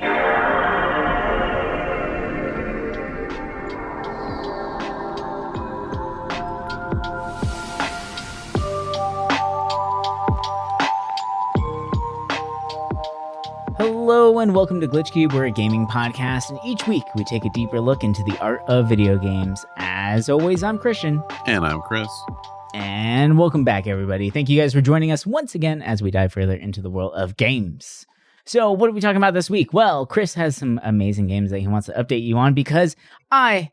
Hello and welcome to GlitchCube. We're a gaming podcast, and each week we take a deeper look into the art of video games. As always, I'm Christian. And I'm Chris. And welcome back, everybody. Thank you guys for joining us once again as we dive further into the world of games. So what are we talking about this week? Well, Chris has some amazing games that he wants to update you on because I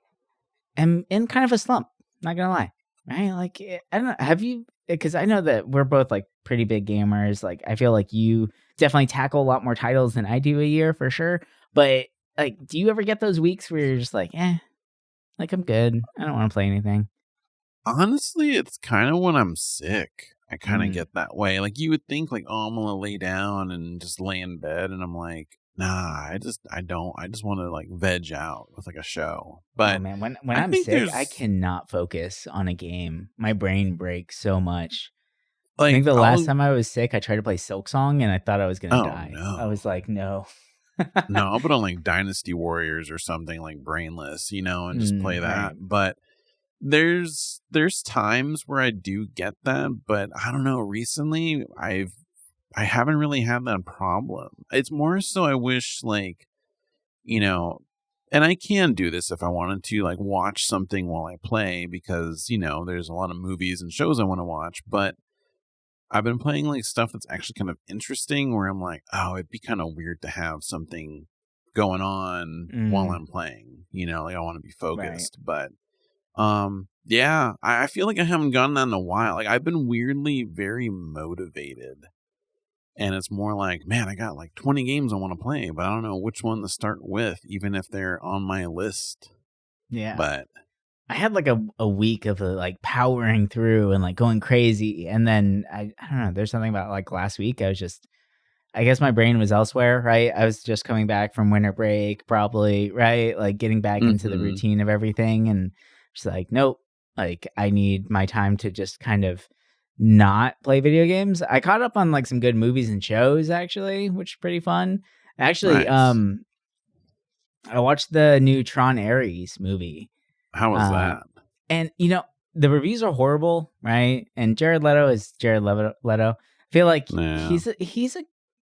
am in kind of a slump, not gonna lie. Right? Like, I don't know, have you, because I know that we're both like pretty big gamers. Like, I feel like you definitely tackle a lot more titles than I do a year for sure. But like, do you ever get those weeks where you're just like, like I'm good. I don't want to play anything. Honestly, it's kind of when I'm sick. I kind of get that way. Like, you would think like, oh, I'm going to lay down and just lay in bed. And I'm like, nah, I don't. I just want to like veg out with like a show. But oh, man, when I'm sick, I cannot focus on a game. My brain breaks so much. Like, I think the last time I was sick, I tried to play Silksong and I thought I was going to die. No. I was like, no. No, I'll put on like Dynasty Warriors or something like brainless, and just play that. Right. But there's times where I do get that, but I don't know. Recently, I haven't really had that problem. It's more so I wish like, and I can do this if I wanted to, like watch something while I play because, there's a lot of movies and shows I want to watch, but I've been playing like stuff that's actually kind of interesting where I'm like, oh, it'd be kind of weird to have something going on while I'm playing, like I want to be focused. Right. But yeah, I feel like I haven't gotten that in a while. Like I've been weirdly very motivated and it's more like, man, I got like 20 games I want to play, but I don't know which one to start with, even if they're on my list. Yeah. But I had like a week of like powering through and like going crazy. And then I don't know, there's something about like last week. I guess my brain was elsewhere, right? I was just coming back from winter break probably, right? Like getting back into the routine of everything. And just like, nope, like I need my time to just kind of not play video games. I caught up on like some good movies and shows actually, which is pretty fun. Actually, nice. I watched the new Tron Ares movie. How was that? And, the reviews are horrible, right? And Jared Leto is Jared Leto. I feel like he's a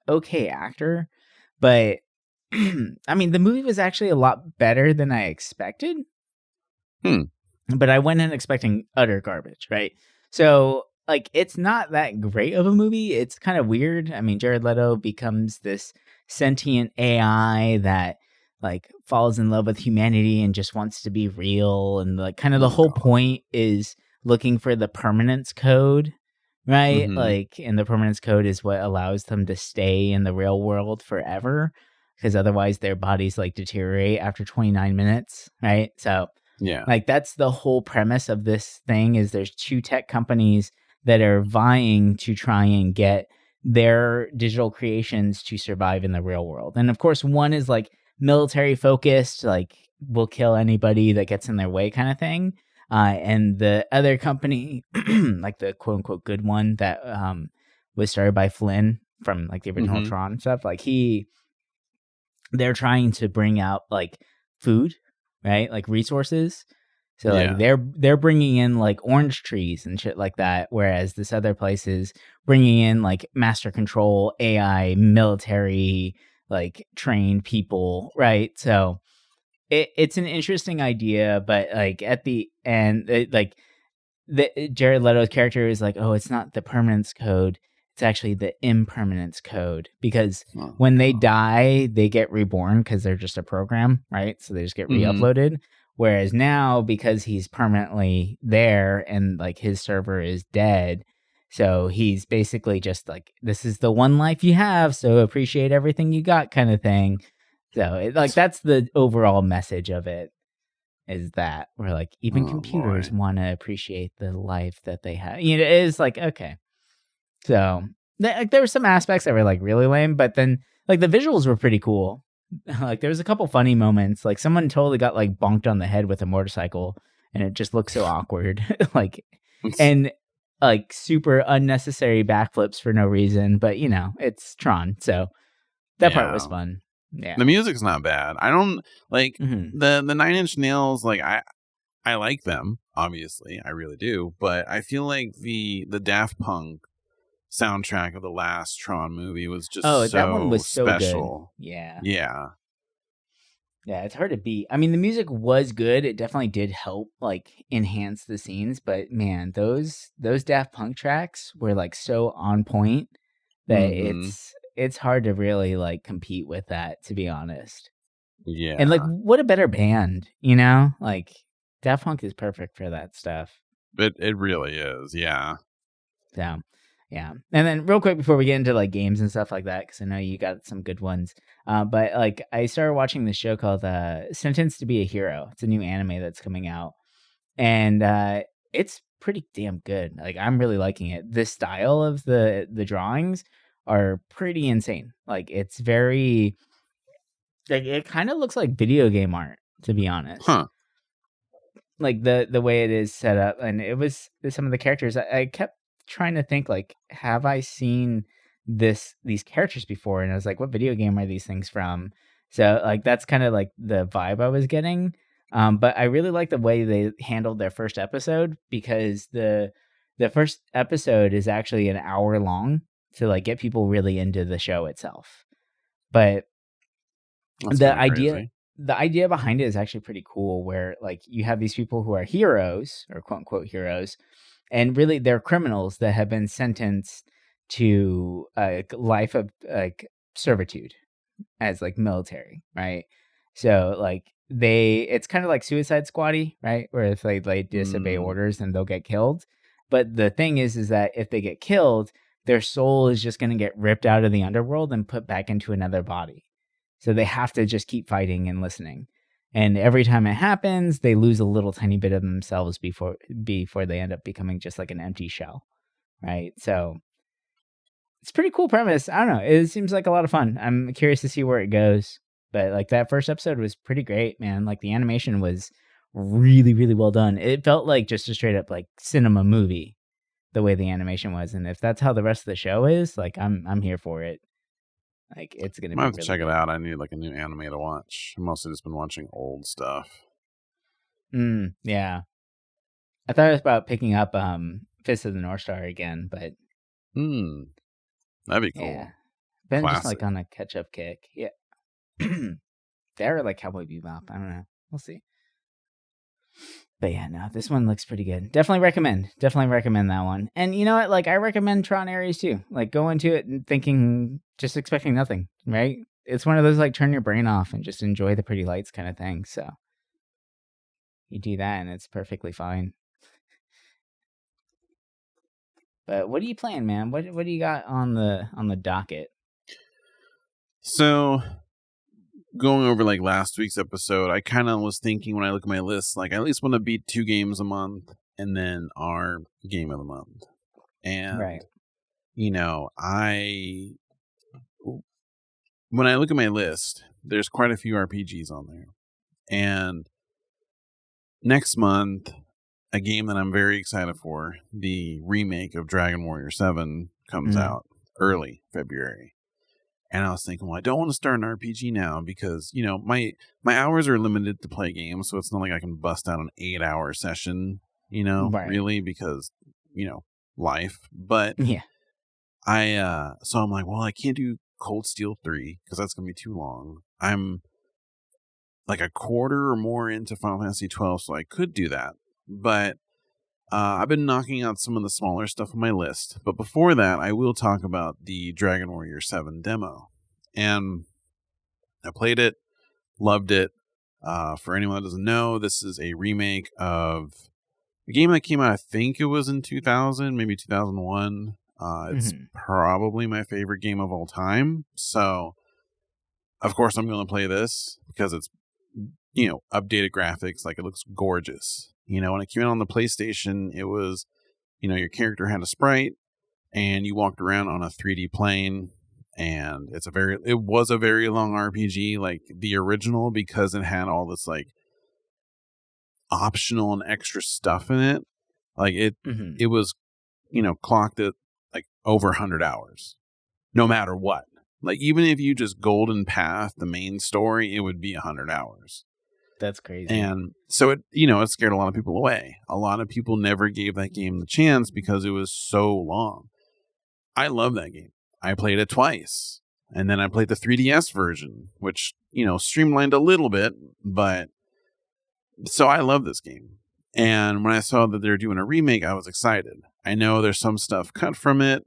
okay actor, but I mean, the movie was actually a lot better than I expected. But I went in expecting utter garbage, right? So, like, it's not that great of a movie. It's kind of weird. I mean, Jared Leto becomes this sentient AI that like falls in love with humanity and just wants to be real. And like kind of the whole point is looking for the permanence code, right? Like, and the permanence code is what allows them to stay in the real world forever because otherwise their bodies like deteriorate after 29 minutes, right? So yeah, like that's the whole premise of this thing is there's two tech companies that are vying to try and get their digital creations to survive in the real world. And of course, one is like military focused, like will kill anybody that gets in their way kind of thing. And the other company, like the quote unquote good one that was started by Flynn from like the original Tron stuff, like they're trying to bring out like food, right? Like resources. So like they're bringing in like orange trees and shit like that, whereas this other place is bringing in like master control, AI, military, like trained people, right? So it's an interesting idea, but like at the end, Jared Leto's character is like, oh, it's not the permanence code, it's actually the impermanence code because when they die, they get reborn because they're just a program, right? So they just get re-uploaded. Whereas now, because he's permanently there and like his server is dead, so he's basically just like, this is the one life you have, so appreciate everything you got kind of thing. So like that's the overall message of it, is that we're like, even computers want to appreciate the life that they have. It is like, okay. So there were some aspects that were like really lame, but then like the visuals were pretty cool. Like there was a couple funny moments, like someone totally got like bonked on the head with a motorcycle and it just looked so awkward. Like, and like super unnecessary backflips for no reason, but it's Tron, so that part was fun. Yeah. The music's not bad. I don't like the 9 Inch Nails. Like I like them, obviously, I really do. But I feel like the Daft Punk soundtrack of the last Tron movie was just that one was so special. Good. Yeah. Yeah, it's hard to beat. I mean, the music was good. It definitely did help like enhance the scenes, but man, those Daft Punk tracks were like so on point that it's hard to really like compete with that, to be honest. Yeah. And like what a better band, you know? Like Daft Punk is perfect for that stuff. It really is, yeah. So, yeah. And then real quick before we get into like games and stuff like that, because I know you got some good ones. But like I started watching this show called Sentenced to be a Hero. It's a new anime that's coming out. And it's pretty damn good. Like I'm really liking it. The style of the drawings are pretty insane. Like it's very like it kind of looks like video game art, to be honest. Like the way it is set up, and it was some of the characters. I kept trying to think like, have I seen these characters before? And I was like, what video game are these things from? So like that's kind of like the vibe I was getting. But I really like the way they handled their first episode, because the first episode is actually an hour long to like get people really into the show itself. But that's the idea crazy. The idea behind it is actually pretty cool, where like you have these people who are heroes, or quote unquote heroes, and really they're criminals that have been sentenced to a life of like servitude as like military, right? So like it's kind of like Suicide Squad-y, right? Where if they disobey orders, then they'll get killed. But the thing is that if they get killed, their soul is just going to get ripped out of the underworld and put back into another body. So they have to just keep fighting and listening. And every time it happens, they lose a little tiny bit of themselves before they end up becoming just like an empty shell, right? So it's a pretty cool premise. I don't know. It seems like a lot of fun. I'm curious to see where it goes. But like that first episode was pretty great, man. Like the animation was really, really well done. It felt like just a straight up like cinema movie, the way the animation was. And if that's how the rest of the show is, like I'm here for it. Like it's gonna be. I have to check it out. I need like a new anime to watch. I've mostly just been watching old stuff. Yeah. I thought it was about picking up Fist of the North Star again, but that'd be cool. Yeah. Been just like on a catch up kick. Yeah. They're like Cowboy Bebop. I don't know. We'll see. But yeah, no, this one looks pretty good. Definitely recommend that one. And you know what? Like I recommend Tron Ares too. Like go into it and just expecting nothing, right? It's one of those like turn your brain off and just enjoy the pretty lights kind of thing. So you do that and it's perfectly fine. But what are you playing, man? What do you got on the docket? So going over like last week's episode, I kind of was thinking when I look at my list, like I at least want to beat 2 games a month and then our game of the month. And, right. You know, when I look at my list, there's quite a few RPGs on there. And next month, a game that I'm very excited for, the remake of Dragon Warrior 7 comes out early February. And I was thinking, well, I don't want to start an RPG now because, you know, my hours are limited to play games. So it's not like I can bust out an 8-hour session, you know, really, because, you know, life. But yeah, so I'm like, well, I can't do Cold Steel 3 because that's going to be too long. I'm like a quarter or more into Final Fantasy 12, so I could do that. But I've been knocking out some of the smaller stuff on my list. But before that, I will talk about the Dragon Warrior 7 demo. And I played it, loved it. For anyone that doesn't know, this is a remake of a game that came out, I think it was in 2000, maybe 2001. It's probably my favorite game of all time. So, of course, I'm going to play this because it's, you know, updated graphics. Like, it looks gorgeous. You know, when it came out on the PlayStation, it was, you know, your character had a sprite and you walked around on a 3D plane. And it was a very long RPG, like the original, because it had all this like optional and extra stuff in it. Like it was, you know, clocked at like over 100 hours, no matter what. Like, even if you just golden path the main story, it would be 100 hours. That's crazy. And so it scared a lot of people away. A lot of people never gave that game the chance because it was so long. I love that game. I played it twice. And then I played the 3DS version, which, streamlined a little bit, but so I love this game. And when I saw that they're doing a remake, I was excited. I know there's some stuff cut from it,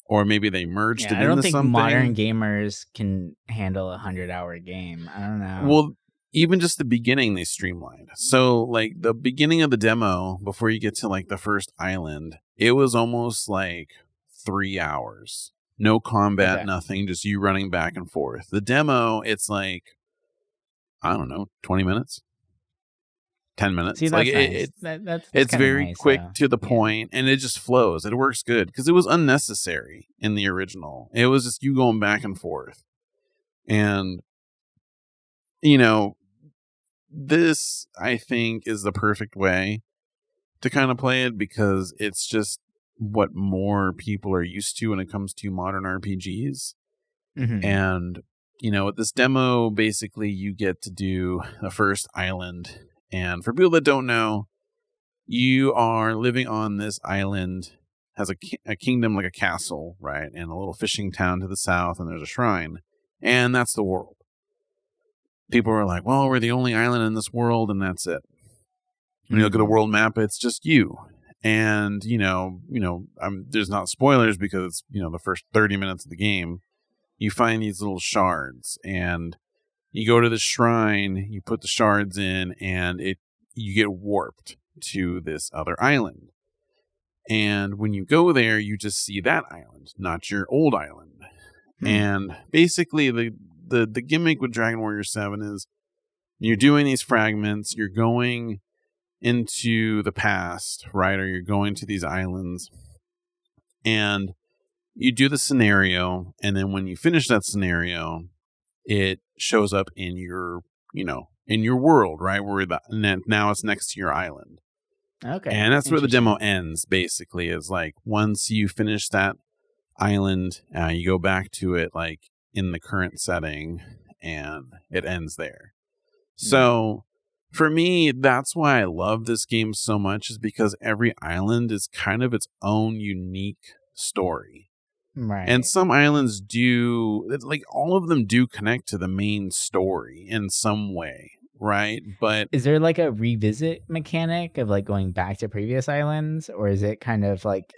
or maybe they merged it into something. I don't think modern gamers can handle a 100-hour game. I don't know. Well, even just the beginning, they streamlined. So, like, the beginning of the demo, before you get to, like, the first island, it was almost, like, 3 hours. No combat, nothing, just you running back and forth. The demo, it's like, I don't know, 20 minutes? 10 minutes. See, like nice. It's very nice, quick to the point, and it just flows. It works good because it was unnecessary in the original. It was just you going back and forth. And, this, I think, is the perfect way to kind of play it because it's just what more people are used to when it comes to modern RPGs. Mm-hmm. And, with this demo, basically you get to do the first island. And for people that don't know, you are living on this island, has a kingdom, like a castle, right? And a little fishing town to the south, and there's a shrine. And that's the world. People are like, well, we're the only island in this world, and that's it. When you look at the world map, it's just you. And, there's not spoilers because it's, the first 30 minutes of the game. You find these little shards, and you go to the shrine, you put the shards in, and you get warped to this other island. And when you go there, you just see that island, not your old island. And basically, the gimmick with Dragon Warrior 7 is you're doing these fragments, you're going into the past, right? Or you're going to these islands, and you do the scenario, and then when you finish that scenario, it shows up in your, in your world, right? Where now it's next to your island. Okay. And that's where the demo ends, basically, is like once you finish that island, you go back to it like in the current setting, and it ends there. So for me, that's why I love this game so much, is because every island is kind of its own unique story. Right. And some islands do, like, all of them do connect to the main story in some way, right? But is there like a revisit mechanic of like going back to previous islands, or is it kind of like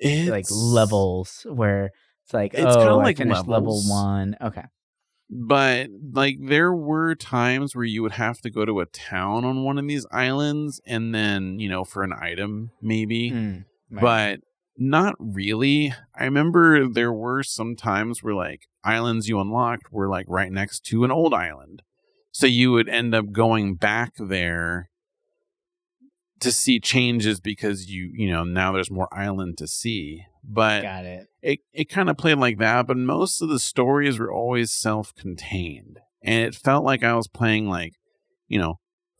levels where it's like, it's kind of like I finished level 1? Okay. But like there were times where you would have to go to a town on one of these islands, and then, for an item maybe, right. But not really. I remember there were some times where like islands you unlocked were like right next to an old island. So you would end up going back there to see changes because now there's more island to see. But got it. It kind of played like that, but most of the stories were always self-contained. And it felt like I was playing like,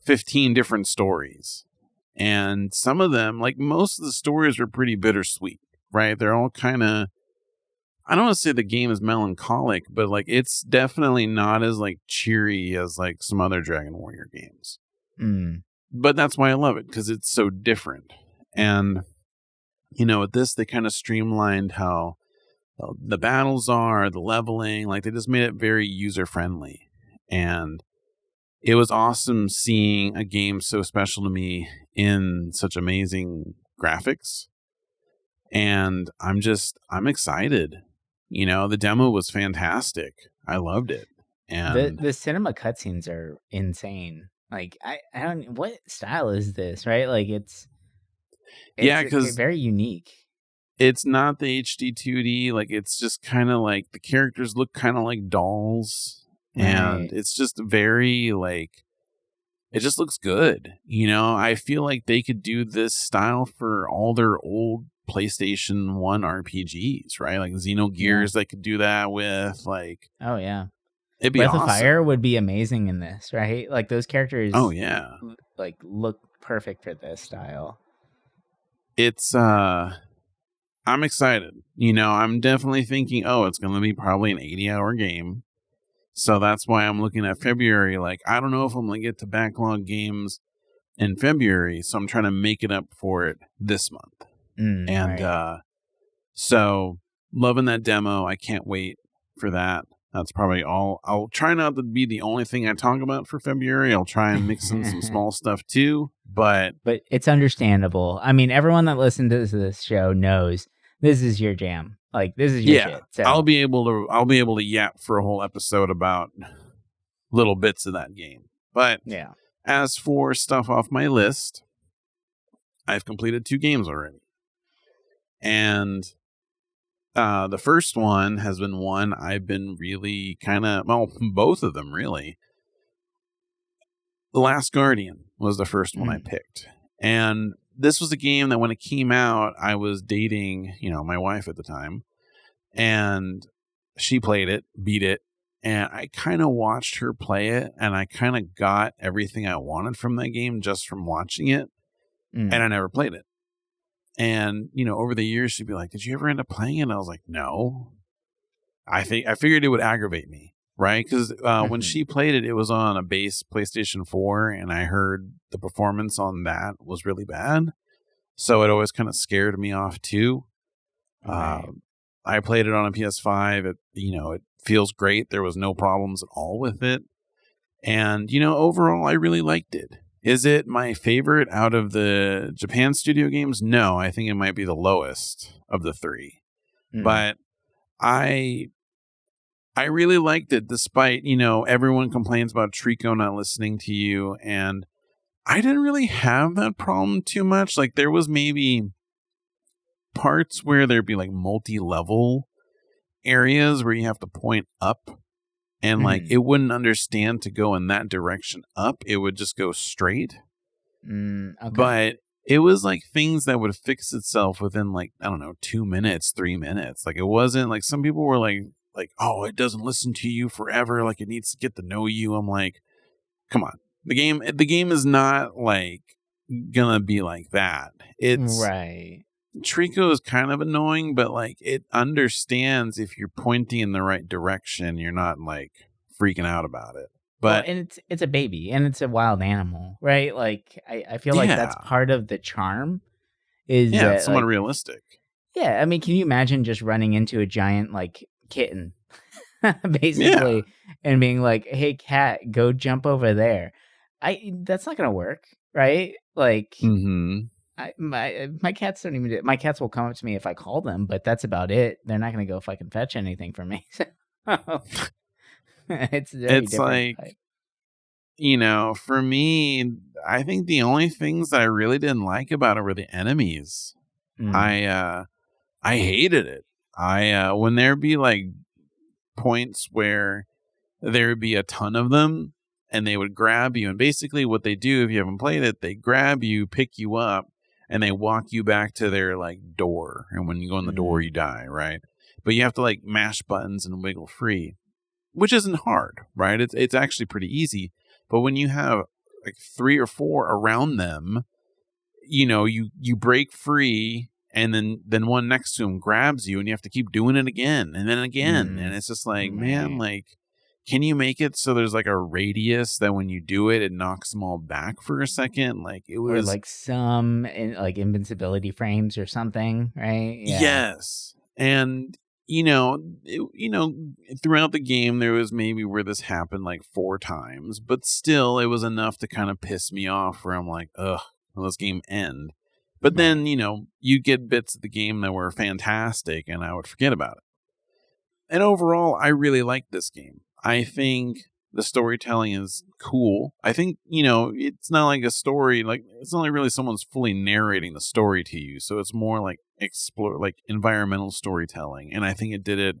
15 different stories. And some of them, like most of the stories, are pretty bittersweet, right? They're all kind of, I don't want to say the game is melancholic, but like it's definitely not as like cheery as like some other Dragon Warrior games. But that's why I love it, because it's so different. And, with this, they kind of streamlined how the battles are, the leveling, like they just made it very user-friendly. And it was awesome seeing a game so special to me in such amazing graphics. And I'm excited. The demo was fantastic. I loved it. And the cinema cutscenes are insane. Like I don't, what style is this, right? Like it's because very unique. It's not the HD 2D. Like it's just kind of like the characters look kind of like dolls. And it's just very like, it just looks good. I feel like they could do this style for all their old PlayStation 1 RPGs, right? Like Xenogears, they could do that with, like, oh yeah, it'd be awesome. Breath of Fire would be amazing in this, right? Like those characters. Oh yeah, like look perfect for this style. It's I'm excited. I'm definitely thinking, it's going to be probably an 80-hour game. So that's why I'm looking at February. Like, I don't know if I'm going to get to backlog games in February. So I'm trying to make it up for it this month. So loving that demo. I can't wait for that. That's probably all. I'll try not to be the only thing I talk about for February. I'll try and mix in some small stuff too. But it's understandable. I mean, everyone that listens to this show knows this is your jam. Like, this is your shit. So. I'll be able to yap for a whole episode about little bits of that game. But as for stuff off my list, I've completed 2 games already. And the first one has been one I've been really both of them really. The Last Guardian was the first one I picked. And this was a game that when it came out, I was dating, my wife at the time. And she played it, beat it. And I kind of watched her play it. And I kind of got everything I wanted from that game just from watching it. And I never played it. And, over the years, she'd be like, did you ever end up playing it? And I was like, no. I figured it would aggravate me, right? Because when she played it, it was on a base PlayStation 4, and I heard the performance on that was really bad. So it always kind of scared me off, too. Right. I played it on a PS5. It feels great. There was no problems at all with it. And, overall, I really liked it. Is it my favorite out of the Japan studio games? No, I think it might be the lowest of the 3. But I really liked it despite, everyone complains about Trico not listening to you. And I didn't really have that problem too much. Like, there was maybe parts where there'd be like multi-level areas where you have to point up. And like, it wouldn't understand to go in that direction up. It would just go straight. Okay. But it was like things that would fix itself within like, I don't know, 2 minutes, 3 minutes. Like, it wasn't like some people were like, oh, it doesn't listen to you forever. Like, it needs to get to know you. I'm like, come on. The game is not like gonna be like that. It's right. Trico is kind of annoying, but like it understands if you're pointing in the right direction, you're not like freaking out about it. But and it's a baby and it's a wild animal, right? Like I feel like that's part of the charm. Is it's somewhat realistic. Yeah, I mean, can you imagine just running into a giant like kitten, basically, and being like, "Hey, cat, go jump over there." That's not gonna work, right? Like. My cats don't even do it. My cats will come up to me if I call them, but that's about it. They're not going to go if I can fetch anything from me. It's like, for me, I think the only things that I really didn't like about it were the enemies. I hated it. When there'd be like points where there would be a ton of them and they would grab you. And basically what they do, if you haven't played it, they grab you, pick you up, and they walk you back to their like door. And when you go in the door, you die, right? But you have to like mash buttons and wiggle free, which isn't hard, right? It's actually pretty easy. But when you have like 3 or 4 around them, you break free, and then one next to them grabs you, and you have to keep doing it again and then again. And it's just like, man, like, can you make it so there's like a radius that when you do it, it knocks them all back for a second? Like it was, or like some like invincibility frames or something, right? Yeah. Yes, and throughout the game there was maybe where this happened like 4 times, but still it was enough to kind of piss me off. Where I'm like, ugh, will this game end? But then you get bits of the game that were fantastic, and I would forget about it. And overall, I really liked this game. I think the storytelling is cool. I think, it's not like a story, like it's not like really someone's fully narrating the story to you. So it's more like environmental storytelling. And I think it did it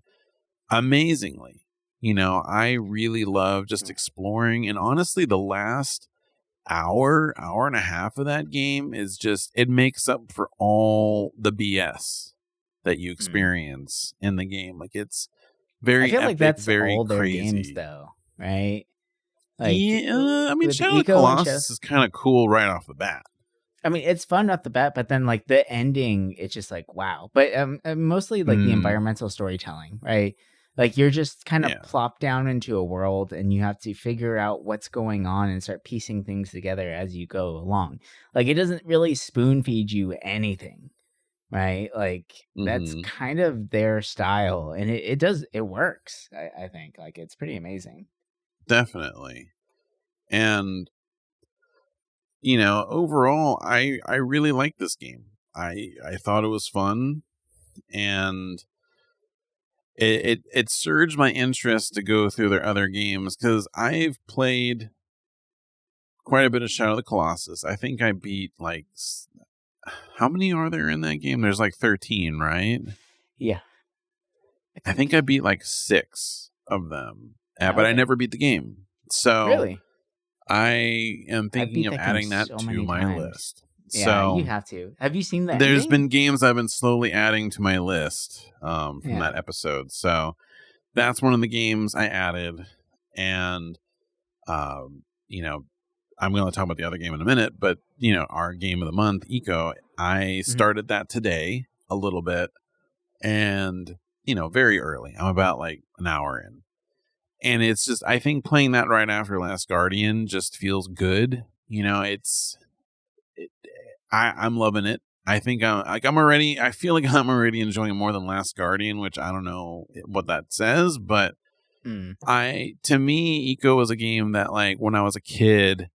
amazingly. I really love just exploring. And honestly, the last hour and a half of that game is just, it makes up for all the BS that you experience in the game. Like it's very, I feel epic, like that's very all their crazy games, though, right? Like, I mean, Shadow of the Colossus is kind of cool right off the bat. I mean, it's fun off the bat, but then like the ending, it's just like wow. But mostly like the environmental storytelling, right? Like you're just kind of plopped down into a world, and you have to figure out what's going on and start piecing things together as you go along. Like it doesn't really spoon feed you anything, right? Like that's kind of their style, and it works. I think like it's pretty amazing. Definitely. And you know, overall, I really like this game. I thought it was fun, and it surged my interest to go through their other games, because I've played quite a bit of Shadow of the Colossus. I think I beat like, how many are there in that game? There's like 13, right? Yeah. I think I beat like 6 of them, but I never beat the game. So really, I am thinking of adding that to my list. Yeah, so you have to. Have you seen that? There's been games I've been slowly adding to my list from that episode. So that's one of the games I added. And, you know, I'm going to talk about the other game in a minute, but, you know, our game of the month, Eco, I started that today a little bit, and, you know, very early. I'm about like an hour in. And it's just, I think playing that right after Last Guardian just feels good. You know, I'm loving it. I think I feel like I'm already enjoying it more than Last Guardian, which I don't know what that says, but to me, Eco was a game that, like, when I was a kid,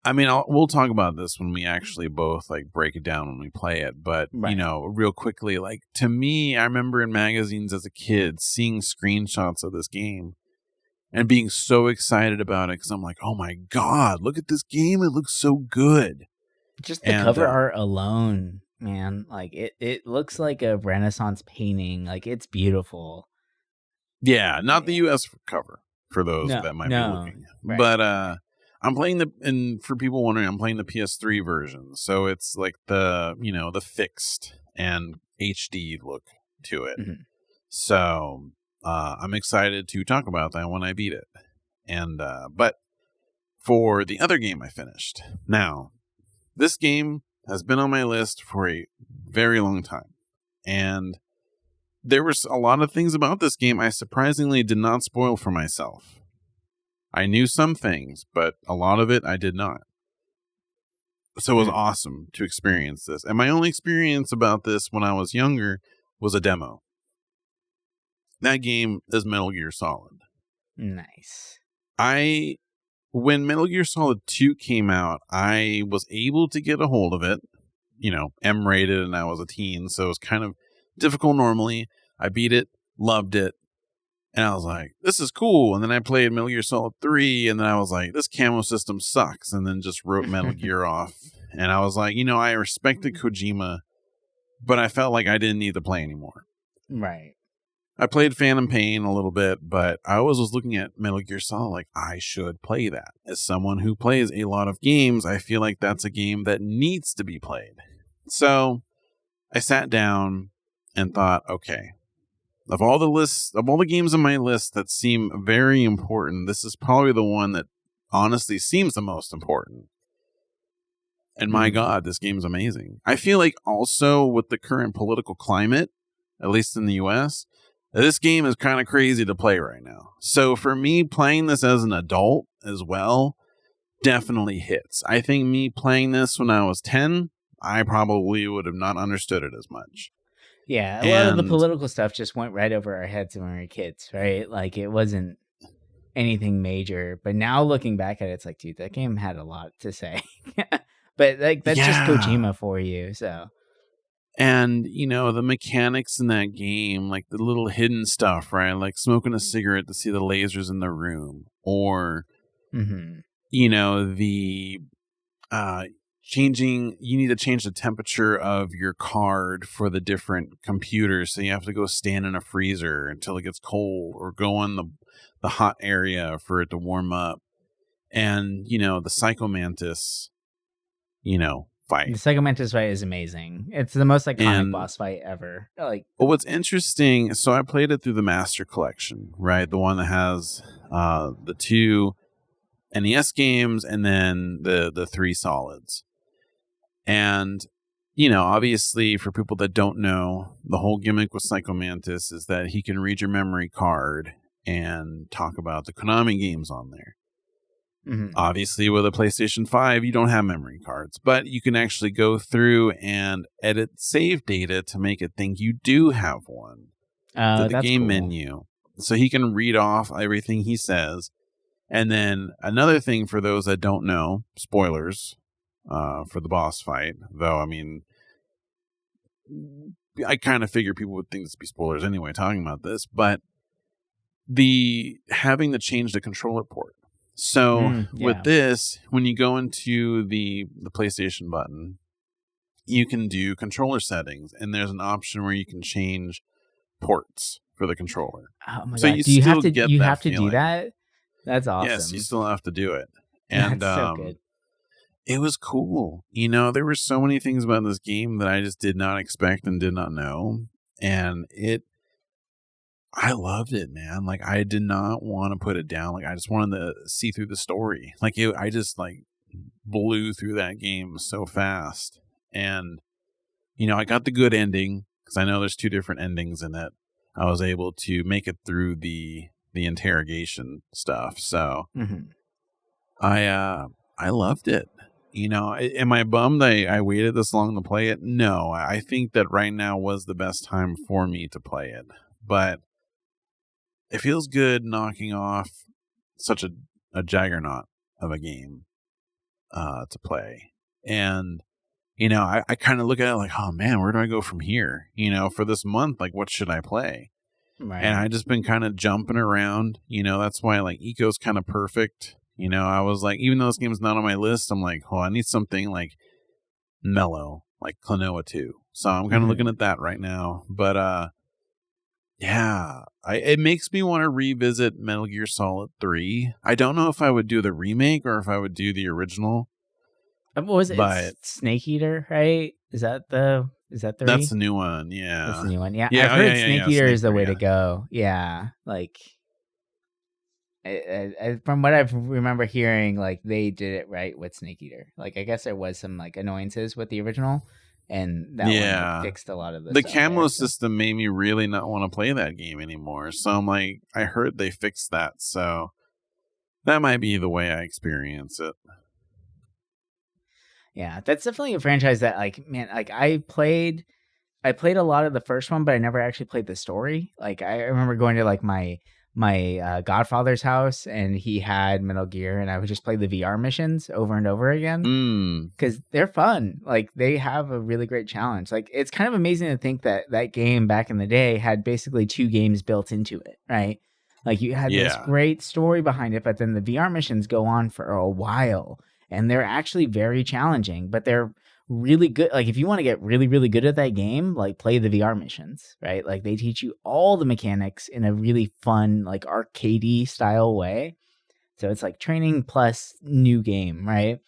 I mean, we'll talk about this when we actually both like break it down when we play it. But, you know, real quickly, like, to me, I remember in magazines as a kid seeing screenshots of this game and being so excited about it, because I'm like, oh my God, look at this game. It looks so good. Just the cover art alone, man. Like it looks like a Renaissance painting. Like it's beautiful. Yeah, not the US cover for those that might be looking. Right. But I'm playing and for people wondering, I'm playing the PS3 version. So it's like the, you know, the fixed and HD look to it. So I'm excited to talk about that when I beat it. And but for the other game I finished. Now, this game has been on my list for a very long time. And there was a lot of things about this game I surprisingly did not spoil for myself. I knew some things, but a lot of it I did not. So it was awesome to experience this. And my only experience about this when I was younger was a demo. That game is Metal Gear Solid. Nice. When Metal Gear Solid 2 came out, I was able to get a hold of it. You know, M-rated, and I was a teen, so it was kind of difficult normally. I beat it, loved it, and I was like, this is cool. And then I played Metal Gear Solid 3, and then I was like, this camo system sucks, and then just wrote Metal Gear off. And I was like, you know, I respected Kojima, but I felt like I didn't need to play anymore. Right. I played Phantom Pain a little bit, but I always was looking at Metal Gear Solid like, I should play that. As someone who plays a lot of games, I feel like that's a game that needs to be played. So I sat down and thought, okay, of all the games on my list that seem very important, this is probably the one that honestly seems the most important. And my God, this game's amazing. I feel like also with the current political climate, at least in the US, this game is kind of crazy to play right now. So for me, playing this as an adult as well definitely hits. I think me playing this when I was 10, I probably would have not understood it as much. Yeah, a lot of the political stuff just went right over our heads when we were kids, right? Like it wasn't anything major. But now looking back at it, it's like, dude, that game had a lot to say. But like that's just Kojima for you, so. And, you know, the mechanics in that game, like the little hidden stuff, right? Like smoking a cigarette to see the lasers in the room. Or, you know, the you need to change the temperature of your card for the different computers. So you have to go stand in a freezer until it gets cold, or go in the hot area for it to warm up. And, you know, the Psycho Mantis, you know, fight. The Psycho Mantis fight is amazing. It's the most iconic boss fight ever. Like, well, what's interesting, so I played it through the Master Collection, right? The one that has the two NES games, and then the 3 solids. And, obviously for people that don't know, the whole gimmick with Psycho Mantis is that he can read your memory card and talk about the Konami games on there. Mm-hmm. Obviously, with a PlayStation 5, you don't have memory cards, but you can actually go through and edit save data to make it think you do have one to the game menu. So he can read off everything he says. And then another thing for those that don't know, spoilers for the boss fight, though, I mean, I kind of figure people would think this would be spoilers anyway talking about this, but having to change the controller port. So with this, when you go into the PlayStation button, you can do controller settings, and there's an option where you can change ports for the controller. Oh my god! Do you have to do that? That's awesome. Yes, you still have to do it, and that's so good. It was cool. There were so many things about this game that I just did not expect and did not know, and I loved it, man. Like, I did not want to put it down. Like, I just wanted to see through the story. Like, I just, blew through that game so fast. And, I got the good ending, because I know there's 2 different endings in it. I was able to make it through the interrogation stuff. So, I loved it. Am I bummed I waited this long to play it? No, I think that right now was the best time for me to play it. But it feels good knocking off such a juggernaut of a game to play. And, I kind of look at it like, oh man, where do I go from here? For this month, like, what should I play? Right. And I just been kind of jumping around. That's why, like, Eco's kind of perfect. I was like, even though this game's not on my list, I'm like, oh, I need something like mellow, like Klonoa 2. So I'm kind of looking at that right now. But, yeah, it makes me want to revisit Metal Gear Solid 3. I don't know if I would do the remake or if I would do the original. What was it? It's Snake Eater, right? Is that the 3? That's the new one, yeah. That's the new one, yeah. I've heard Snake Eater is the way to go. Yeah, like, I, from what I remember hearing, like, they did it right with Snake Eater. Like, I guess there was some, like, annoyances with the original. And that one fixed a lot of the camo system made me really not want to play that game anymore. So I'm like, I heard they fixed that. So that might be the way I experience it. Yeah, that's definitely a franchise that, like, man, like, I played a lot of the first one, but I never actually played the story. Like, I remember going to, like, my godfather's house, and he had Metal Gear, and I would just play the VR missions over and over again because they're fun. Like, they have a really great challenge. Like, it's kind of amazing to think that game back in the day had basically 2 games built into it, right? Like, you had this great story behind it, but then the VR missions go on for a while, and they're actually very challenging, but they're really good. Like, if you want to get really, really good at that game, like, play the VR missions, right? Like, they teach you all the mechanics in a really fun, like, arcadey style way. So it's like training plus new game, right?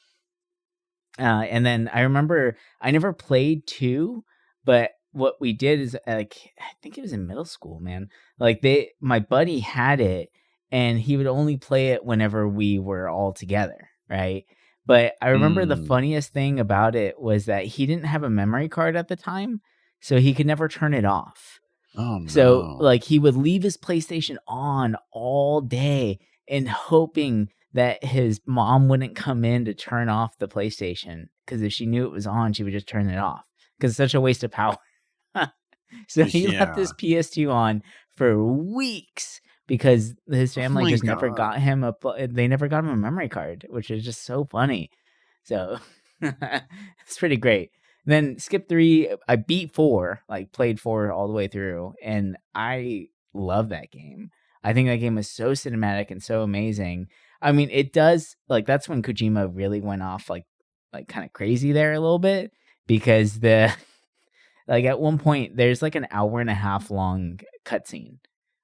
And then I remember I never played 2, but what we did is, like, I think it was in middle school, man. Like, my buddy had it, and he would only play it whenever we were all together, right? But I remember the funniest thing about it was that he didn't have a memory card at the time, so he could never turn it off. Oh, no. So, like, he would leave his PlayStation on all day and hoping that his mom wouldn't come in to turn off the PlayStation, because if she knew it was on, she would just turn it off, because it's such a waste of power. So he left his PS2 on for weeks, because his family just never got him they never got him a memory card, which is just so funny. So it's pretty great. Then skip 3, I beat 4, like, played 4 all the way through, and I love that game. I think that game is so cinematic and so amazing. I mean, it does, like, that's when Kojima really went off, like kind of crazy there a little bit, because like, at one point there's like an hour and a half long cutscene,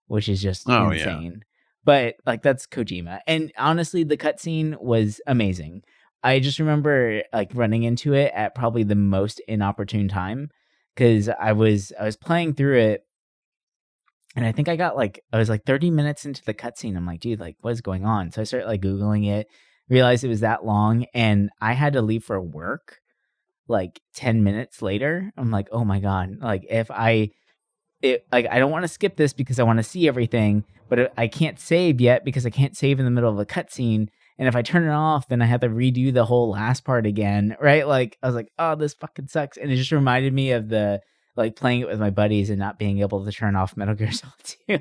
which is just insane. Yeah. But, like, that's Kojima. And honestly, the cutscene was amazing. I just remember, like, running into it at probably the most inopportune time, because I was playing through it, And I think I was like 30 minutes into the cutscene. I'm like, dude, like, what is going on? So I started like Googling it, realized it was that long, and I had to leave for work like 10 minutes later. I'm like, oh my God. Like, I don't want to skip this because I want to see everything, but I can't save yet because I can't save in the middle of a cutscene. And if I turn it off, then I have to redo the whole last part again, right? Like, I was like, oh, this fucking sucks. And it just reminded me of like playing it with my buddies and not being able to turn off Metal Gear Solid 2.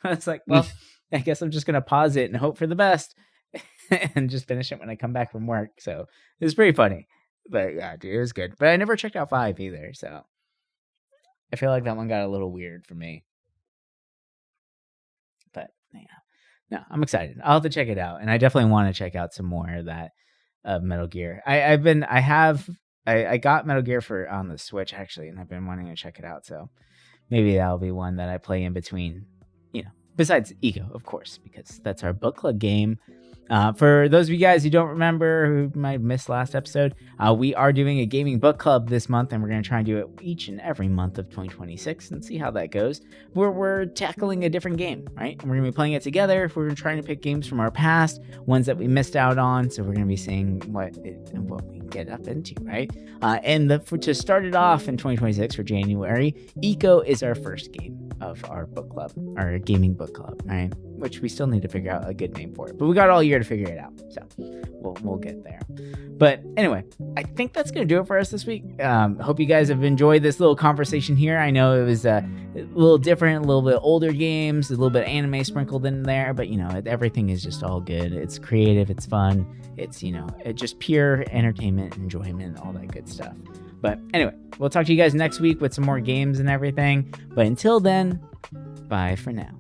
I was like, well, I guess I'm just going to pause it and hope for the best and just finish it when I come back from work. So it was pretty funny. But yeah, dude, it was good. But I never checked out 5 either. So I feel like that one got a little weird for me. But yeah, no, I'm excited. I'll have to check it out. And I definitely want to check out some more of that Metal Gear. I got Metal Gear on the Switch actually, and I've been wanting to check it out. So maybe that'll be one that I play in between, besides Ego, of course, because that's our book club game. For those of you guys who don't remember, who might have missed last episode, we are doing a gaming book club this month, and we're going to try and do it each and every month of 2026 and see how that goes. We're tackling a different game, right? And we're going to be playing it together. We're trying to pick games from our past, ones that we missed out on. So we're going to be seeing what we get up into, right? To start it off in 2026 for January, Eco is our first game of our book club, our gaming book club, right? Which we still need to figure out a good name for it, but we got all year to figure it out, so we'll get there. But anyway, I think that's gonna do it for us this week. Hope you guys have enjoyed this little conversation here. I know it was a little different, a little bit older games, a little bit of anime sprinkled in there, but everything is just all good. It's creative, it's fun, it's it's just pure entertainment, enjoyment, all that good stuff. But anyway, we'll talk to you guys next week with some more games and everything. But until then, bye for now.